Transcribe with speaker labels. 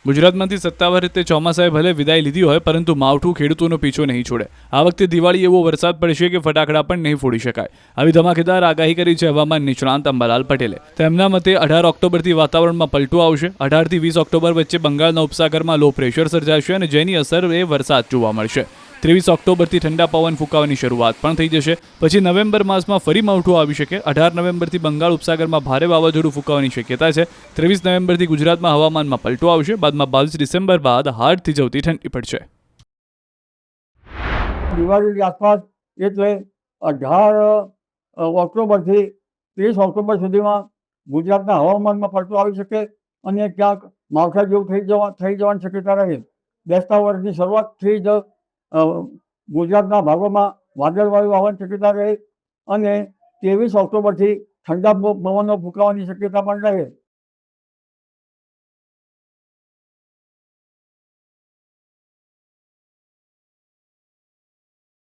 Speaker 1: ગુજરાતમાંથી સત્તાવાર રીતે ચોમાસાએ ભલે વિદાય લીધી હોય, પરંતુ માવઠું ખેડૂતોનો પીછો નહીં છોડે। આ વખતે દિવાળી એવો વરસાદ પડશે કે ફટાકડા પણ નહીં ફોડી શકાય। આવી ધમાકેદાર આગાહી કરી છે હવામાન નિષ્ણાંત અંબાલાલ પટેલે। તેમના મતે 18 ઓક્ટોબરથી વાતાવરણમાં પલટો આવશે। 18 થી 20 ઓક્ટોબર વચ્ચે બંગાળના ઉપસાગરમાં લો પ્રેશર સર્જાશે અને જેની અસર એ વરસાદ જોવા મળશે। 23 ઓક્ટોબરથી ઠંડા પવન ફૂંકાવાની શરૂઆત પણ થઈ જશે। પછી નવેમ્બર માસમાં ફરી માવઠું આવી શકે। 18 નવેમ્બરથી બંગાળ ઉપસાગરમાં ભારે વાવાઝોડું ફૂંકાવાની શક્યતા છે। 23 નવેમ્બરથી ગુજરાતમાં હવામાનમાં પલટો આવશે। બાદમાં 22 ડિસેમ્બર બાદ હાડ થીજવતી ઠંડી પડશે।
Speaker 2: દિવાળીની આસપાસ એટલે 18 ઓક્ટોબરથી 30 ઓક્ટોબર સુધીમાં ગુજરાતના હવામાનમાં પલટો આવી શકે અને ક્યાંક માવઠા જેવું થઈ જવાની શક્યતા રહે। બેસતા વર્ષની શરૂઆતથી જ ગુજરાતના ભાગોમાં વાદળવાયુ આવવાની શક્યતા રહે અને 23 ઓક્ટોબરથી ઠંડા પવનો ફૂંકાવાની શક્યતા પણ રહે।